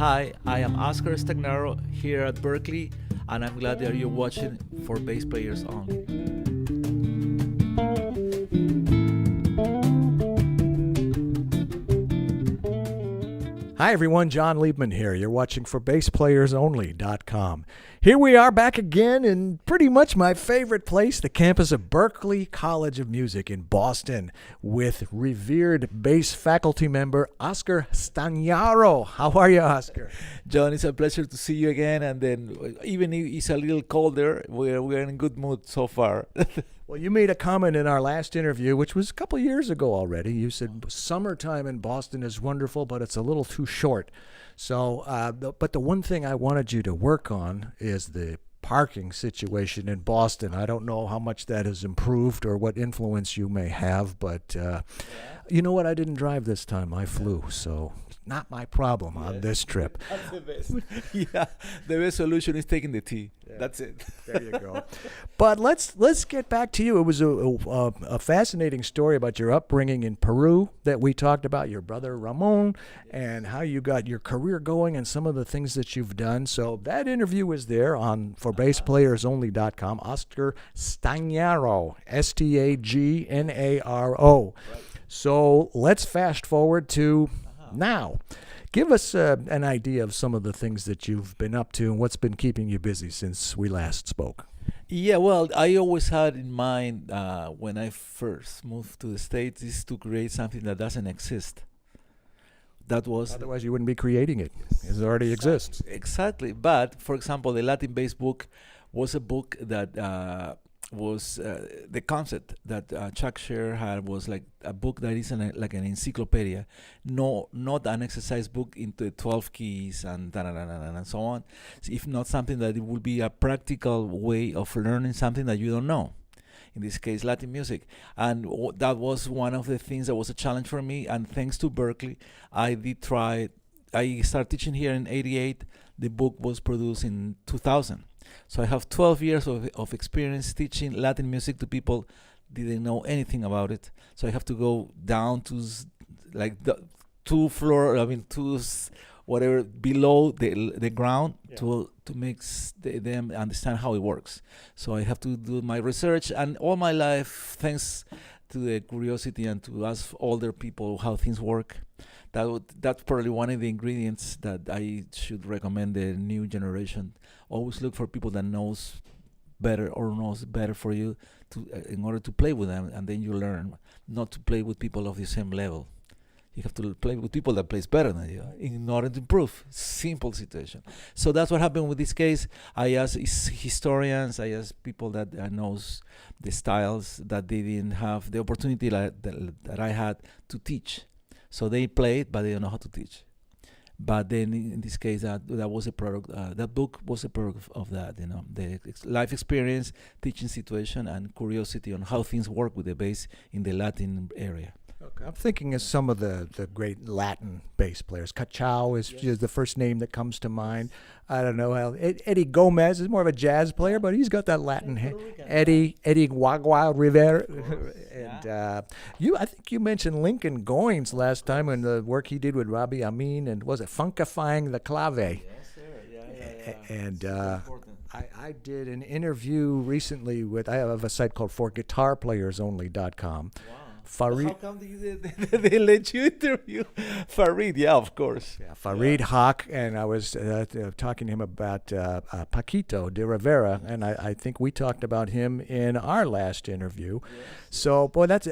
Hi, I am Oscar Stagnaro here at Berklee, and I'm glad that you're watching for bass players only. Hi everyone, John Liebman here. You're watching for BassPlayersOnly.com. Here we are back again in pretty much my favorite place, the campus of Berklee College of Music in Boston, with revered bass faculty member Oscar Stagnaro. How are you, Oscar? John, it's a pleasure to see you again, and then even if it's a little colder, we're in good mood so far. Well, you made a comment in our last interview, which was a couple years ago already. You said summertime in Boston is wonderful, but it's a little too short. So, but the one thing I wanted you to work on is the parking situation in Boston. I don't know how much that has improved or what influence you may have, but you know what? I didn't drive this time. I flew, so not my problem on this trip. That's the best. Yeah, the best solution is taking the tea. Yeah. That's it. There you go. But let's get back to you. It was a fascinating story about your upbringing in Peru that we talked about, your brother Ramon, and how you got your career going and some of the things that you've done. So that interview is there on for BassPlayersOnly.com. Oscar Stagnaro, Stagnaro. Right. So let's fast forward to now. Give us an idea of some of the things that you've been up to and what's been keeping you busy since we last spoke. Yeah, well, I always had in mind when I first moved to the States is to create something that doesn't exist. That was Otherwise, you wouldn't be creating it. It already exists. exactly. But for example, the Latin bass book was a book that was the concept that Chuck Scher had was like a book that is like an encyclopedia, not an exercise book into 12 keys and and so on. If not something that it will be a practical way of learning something that you don't know. In this case, Latin music, and that was one of the things that was a challenge for me. And thanks to Berklee, I did try. I started teaching here in '88. The book was produced in 2000. So I have 12 years of experience teaching Latin music to people didn't know anything about it. So I have to go down to like the whatever below the ground to make them understand how it works. So I have to do my research, and all my life, thanks to the curiosity and to ask older people how things work. That's probably one of the ingredients that I should recommend the new generation. Always look for people that knows better for you in order to play with them, and then you learn not to play with people of the same level. You have to play with people that plays better than you in order to improve. Simple situation. So that's what happened with this case. I asked historians, I asked people that knows the styles that they didn't have the opportunity that I had to teach. So they played, but they don't know how to teach. But then in this case, that was a product. That book was a product of that. The life experience, teaching situation, and curiosity on how things work with the bass in the Latin area. Okay. I'm thinking of some of the great Latin bass players. Cachao is the first name that comes to mind. I don't know how Eddie Gomez is more of a jazz player, but he's got that Latin Eddie Guagua Rivera, and I think you mentioned Lincoln Goines last time in the work he did with Robbie Amin, and was it Funkifying the Clave? Yes, sir. Yeah. And I did an interview recently with, I have a site called for GuitarPlayersOnly.com. Wow. Farid. How come they let you interview Farid? Yeah, of course. Yeah, Farid Haq, and I was talking to him about Paquito D'Rivera, and I think we talked about him in our last interview. Yes. So, boy, that's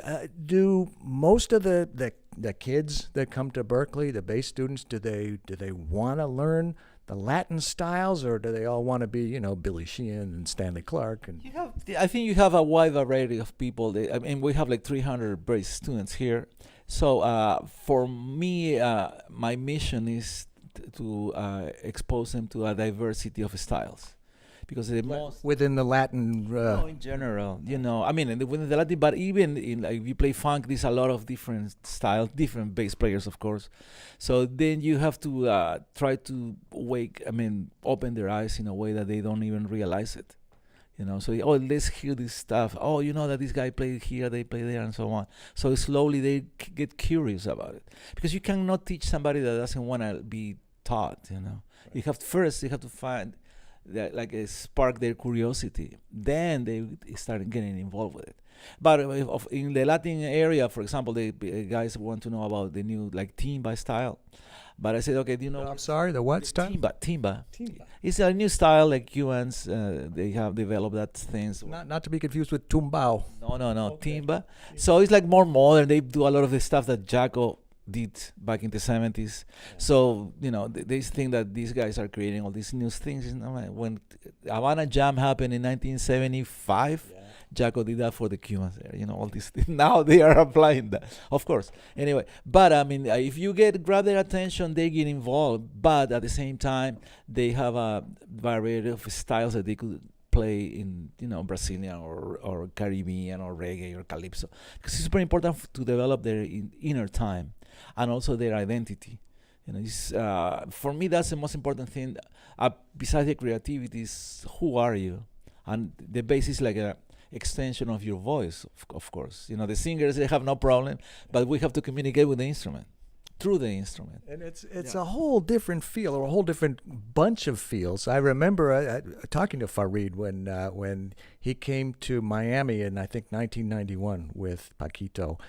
do most of the kids that come to Berklee, the bass students, do they want to learn the Latin styles, or do they all want to be, Billy Sheehan and Stanley Clarke? And I think you have a wide variety of people. We have like 300 bass students here. So for me, my mission is to expose them to a diversity of styles, because within the Latin, in general, within the Latin, but even in like if you play funk, there's a lot of different styles, different bass players, of course. So then you have to try to open their eyes in a way that they don't even realize it. So let's hear this stuff. That this guy played here, they play there, and so on. So slowly they get curious about it, because you cannot teach somebody that doesn't want to be taught. You have to find that, like, spark their curiosity. Then they start getting involved with it. But in the Latin area, for example, the guys want to know about the new, like, timba style. But I said, okay, do you know? I'm sorry, the what style? Timba. It's a new style, like Cubans. They have developed that things. Not to be confused with tumbao. No, okay. Timba. So it's like more modern. They do a lot of the stuff that Jaco did back in the 70s. So, they think that these guys are creating all these new things. When Havana Jam happened in 1975, Jaco did that for the Cubans there. All these things. Now they are applying that, of course. Anyway, but I mean, if you grab their attention, they get involved. But at the same time, they have a variety of styles that they could play in, Brazilian or Caribbean or reggae or calypso, because it's super important to develop their inner time and also their identity. For me, that's the most important thing. Besides the creativity, is who are you, and the bass is like a extension of your voice, of course. The singers, they have no problem, but we have to communicate with the instrument, through the instrument. And it's a whole different feel, or a whole different bunch of feels. I remember talking to Farid when he came to Miami in, I think, 1991 with Paquito.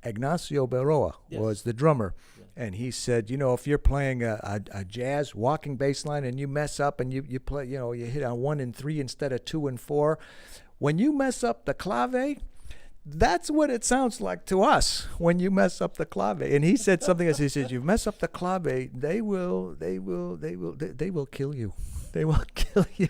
Ignacio Berroa was the drummer. And he said, if you're playing a jazz walking bass line and you mess up and you play, you hit on 1 and 3 instead of 2 and 4, when you mess up the clave, that's what it sounds like to us when you mess up the clave. And he said something else. He said, "You mess up the clave, they will kill you. They will kill you."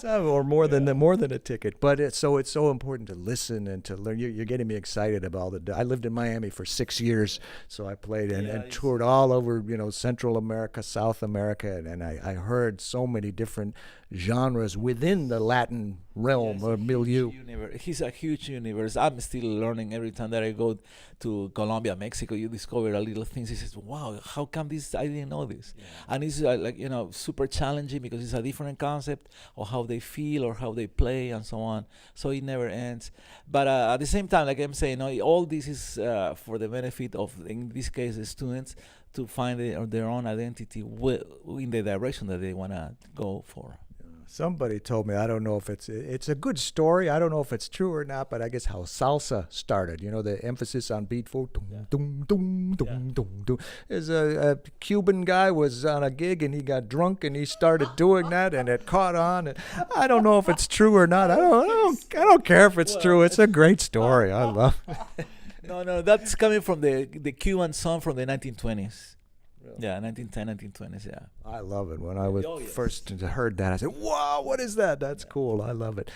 Or more than a ticket. But it's so important to listen and to learn. You're getting me excited about I lived in Miami for 6 years, so I played and toured all over, Central America, South America, and I heard so many different genres within the Latin realm or milieu. He's a huge universe. I'm still learning every time that I go to Colombia, Mexico. You discover a little things. He says, "Wow, how come this? I didn't know this." And it's super challenging because it's a different concept of how they feel or how they play and so on. So it never ends. But at the same time, like I'm saying, all this is for the benefit of, in this case, the students, to find their own identity in the direction that they want to go for. Somebody told me, I don't know if it's a good story. I don't know if it's true or not, but I guess how salsa started. The emphasis on beat for There's a Cuban guy was on a gig and he got drunk and he started doing that and it caught on. And I don't know if it's true or not. I don't care if it's true. It's a great story. I love it. No, that's coming from the Cuban song from the 1920s. Yeah, 1910, 1920s, yeah. I love it. When I was first heard that, I said, "Wow, what is that? That's cool. I love it."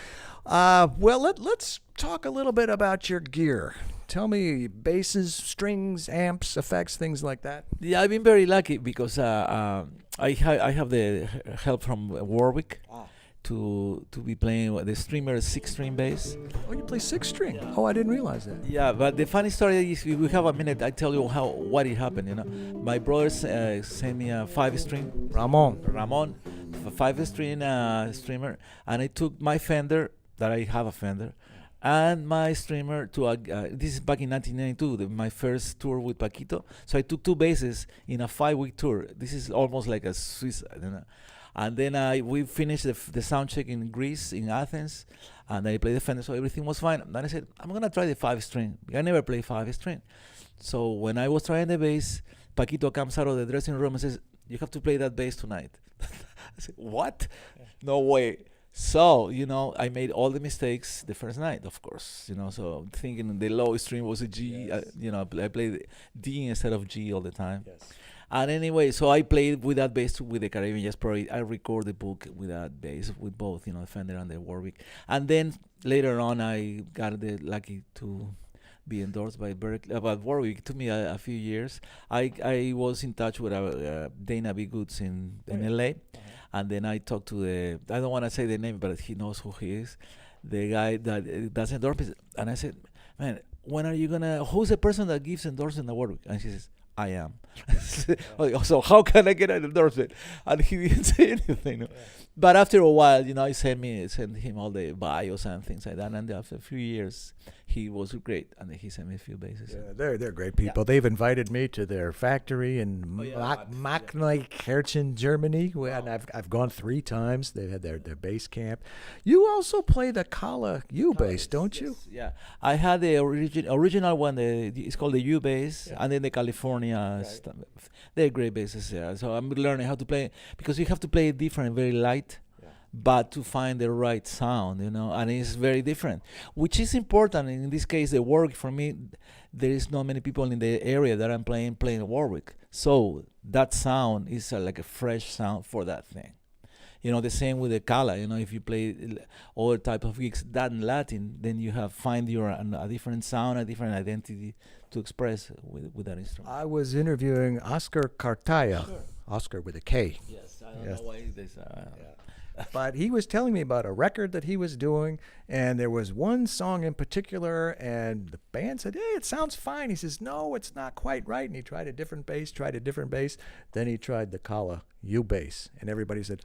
Well, let's talk a little bit about your gear. Tell me, basses, strings, amps, effects, things like that. Yeah, I've been very lucky because I have the help from Warwick. To be playing the Streamer 6-string bass. Oh, you play 6-string? Oh, I didn't realize that. Yeah, but the funny story is, if we have a minute, I tell you what it happened. My brothers sent me a 5-string. Ramon, 5-string Streamer, and I took my Fender, that I have a Fender, and my Streamer to this is back in 1992, my first tour with Paquito. So I took 2 basses in a 5-week tour. This is almost like a Swiss. And then we finished the sound check in Greece, in Athens, and I played the Fender, so everything was fine. Then I said, I'm going to try the 5-string. I never played 5-string. So when I was trying the bass, Paquito comes out of the dressing room and says, "You have to play that bass tonight." I said, "What? No way." So, I made all the mistakes the first night, of course. So thinking the low string was a G. I played D instead of G all the time. Yes. And anyway, so I played with that bass with the Caribbean Jazz Project. I record the book with that bass, with both, the Fender and the Warwick. And then later on, I got lucky to be endorsed by Berklee. But Warwick, it took me a few years. I was in touch with Dana B. Goods in LA. And then I talked to I don't want to say the name, but he knows who he is, the guy that does endorse. And I said, "Man, when are you who's the person that gives endorsement the Warwick?" And she says, I am. So how can I get an endorsement? And he didn't say anything. No. But after a while, I sent him all the bios and things like that. And after a few years, he was great, and he sent me a few basses. Yeah, they're great people. They've invited me to their factory in Machneikirchen, Germany, and I've gone 3 times. They had their bass camp. You also play the Kala U bass, don't you? Yeah, I had the original one. It's called the U bass, and then the California. Stuff. They're great basses. Yeah, so I'm learning how to play, because you have to play different, very light. But to find the right sound, and it's very different, which is important. In this case, the Warwick, for me, there is not many people in the area that I'm playing Warwick. So that sound is like a fresh sound for that thing. The same with the Kala. If you play other type of gigs than Latin, then you find a different sound, a different identity to express with that instrument. I was interviewing Oscar Cartaya, Sure. Oscar with a K. Yes, I don't know why there's. But he was telling me about a record that he was doing, and there was one song in particular, and the band said, "Hey, it sounds fine." He says, "No, it's not quite right." And he tried a different bass. Then he tried the Kala U bass, and everybody said,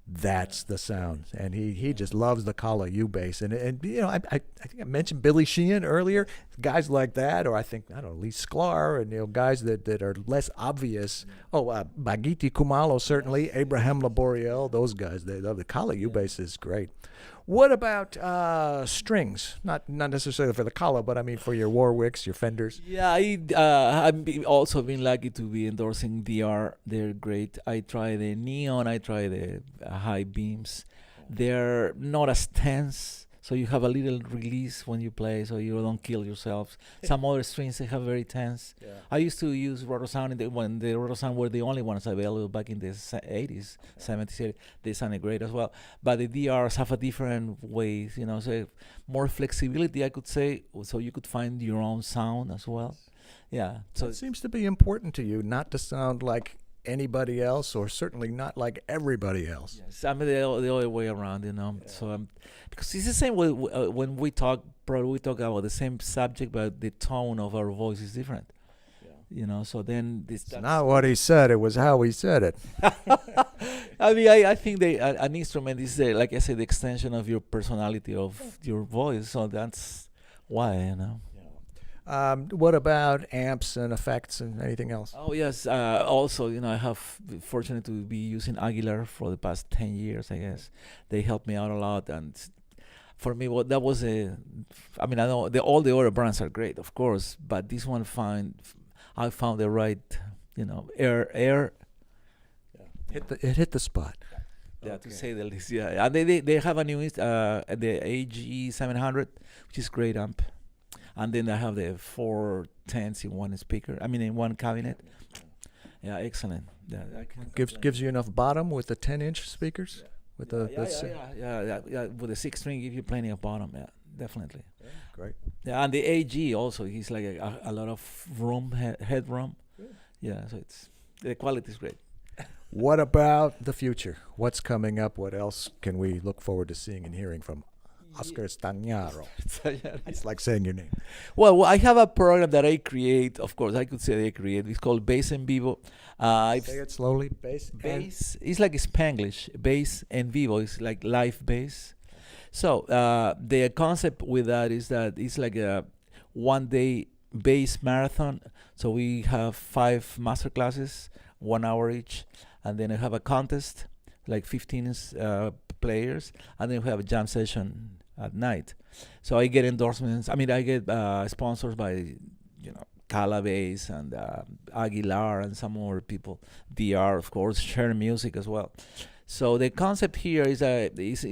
"That's the sound." And he just loves the Kala U bass. And I think I mentioned Billy Sheehan earlier. Guys like that, or I don't know, Lee Sklar, and guys that are less obvious. Bagiti Kumalo, certainly, Abraham Laboriel, those guys. They love the Kala U bass is great. What about strings? Not necessarily for the Kala, but I mean for your Warwicks, your Fenders. Yeah, I've also been lucky to be endorsing DR. They're great. I try the neon. I try the high beams. They're not as tense, so you have a little release when you play, so you don't kill yourself. Some other strings they have very tense. Yeah. I used to use Rotosound when the Rotosound were the only ones available back in the 80s, 70s. 80s. They sounded great as well. But the DRs have a different way, so more flexibility, I could say, so you could find your own sound as well. Yeah. So it seems to be important to you not to sound like anybody else, or certainly not like everybody else. Yes, I mean the other way around, Yeah. So because it's the same way when we talk. Probably we talk about the same subject, but the tone of our voice is different. Yeah. So then it's not what he said; it was how he said it. I mean, I think an instrument is like I said, the extension of your personality, of your voice. So that's why, What about amps and effects and anything else? Oh yes. Also, I have fortunate to be using Aguilar for the past 10 years. I guess they helped me out a lot, and for me, that was I know all the other brands are great, of course, but this one I found the right, air. It hit the spot. Yeah, okay. To say the least. Yeah, and they have a new the AGE 700, which is great amp. And then I have the 4 10s in one speaker. In one cabinet. Yeah, excellent. Yeah, gives you enough bottom with the 10-inch speakers. With with the 6-string, give you plenty of bottom. Yeah, definitely. Yeah, great. Yeah, and the AG also, he's like a lot of room, headroom. Yeah, so the quality is great. What about the future? What's coming up? What else can we look forward to seeing and hearing from Oscar Stagnaro? It's like saying your name. Well, I have a program that I create. Of course, I could say I create. It's called Bass en Vivo. Say it slowly. Bass. It's like Spanglish. Bass en Vivo is like live bass. So the concept with that is that it's like a one-day bass marathon. So we have 5 master classes, 1 hour each, and then I have a contest, like 15 players, and then we have a jam session at night. So I get endorsements. I get sponsors by, Kala Bass and Aguilar and some more people. DR, of course, Share Music as well. So the concept here is this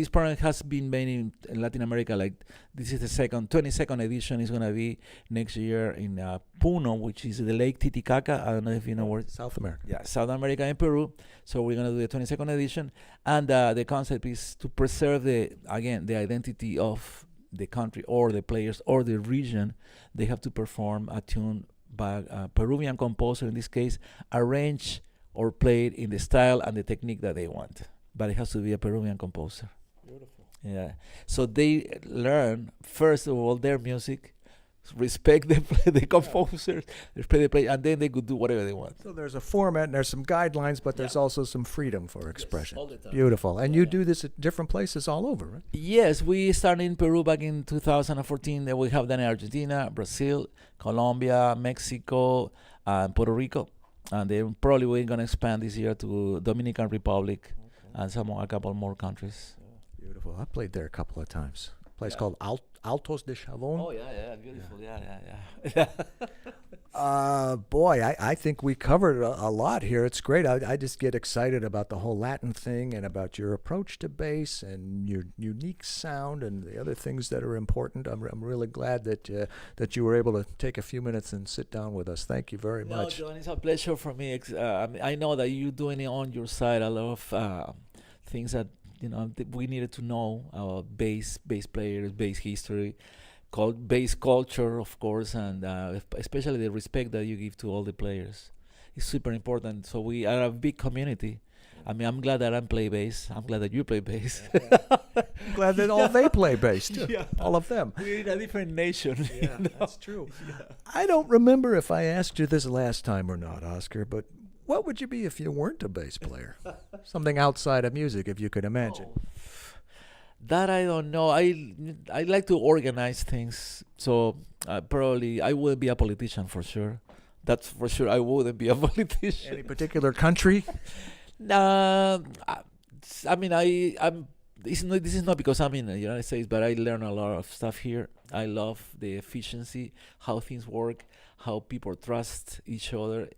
program has been made in Latin America. Like this is the 22nd edition is gonna be next year in Puno, which is the Lake Titicaca. I don't know if you know where. South America. Yeah, South America and Peru. So we're gonna do the 22nd edition, and the concept is to preserve the identity of the country or the players or the region. They have to perform a tune by a Peruvian composer, in this case, arranged or played in the style and the technique that they want. But it has to be a Peruvian composer. Beautiful. Yeah. So they learn, first of all, their music, respect the composers, respect the play, and then they could do whatever they want. So there's a format and there's some guidelines, but there's also some freedom for expression. all the time. Beautiful. And you do this at different places all over, right? Yes, we started in Peru back in 2014. Then we have done in Argentina, Brazil, Colombia, Mexico, and Puerto Rico. And then probably we're going to expand this year to Dominican Republic and a couple more countries. Beautiful. I played there a couple of times. A place called Altos de Chavon. Oh, yeah, beautiful. Yeah. Boy, I think we covered a lot here. It's great. I just get excited about the whole Latin thing and about your approach to bass and your unique sound and the other things that are important. I'm really glad that you were able to take a few minutes and sit down with us. Thank you very much. No, John, it's a pleasure for me. I know that you're doing it on your side. A lot of things that we needed to know about bass players, bass history, bass culture, of course, and especially the respect that you give to all the players. It's super important. So we are a big community. I mean, I'm glad that I play bass. I'm glad that you play bass. I'm glad that all they play bass too. Yeah. All of them. We're in a different nation. Yeah, that's true. Yeah. I don't remember if I asked you this last time or not, Oscar, but what would you be if you weren't a bass player? Something outside of music, if you could imagine. That I don't know. I like to organize things. So probably I wouldn't be a politician for sure. That's for sure. I wouldn't be a politician. Any particular country? I mean, this is not because I'm in the United States, but I learn a lot of stuff here. I love the efficiency, how things work, how people trust each other.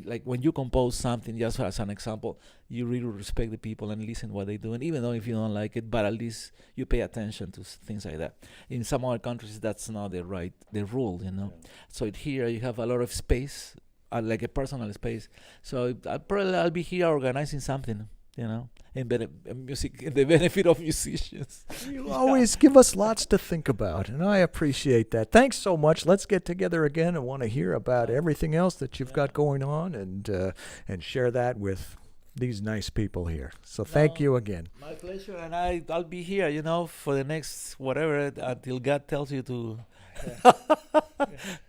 Like when you compose something, just as an example, you really respect the people and listen to what they do. And even though if you don't like it, but at least you pay attention to things like that. In some other countries, that's not the rule, Yeah. So here you have a lot of space, like a personal space. So I'll be here organizing something, in the benefit of musicians. You always give us lots to think about, and I appreciate that. Thanks so much. Let's get together again. I want to hear about everything else that you've got going on and share that with these nice people here. So thank you again. My pleasure, and I'll be here, for the next whatever until God tells you to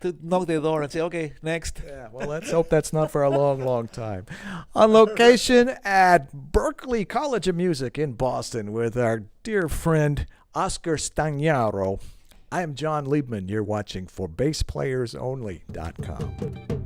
to knock the door and say, okay, next. Yeah, well, let's hope that's not for a long, long time. On location at Berklee College of Music in Boston with our dear friend Oscar Stagnaro. I am John Liebman. You're watching for BassPlayersOnly.com.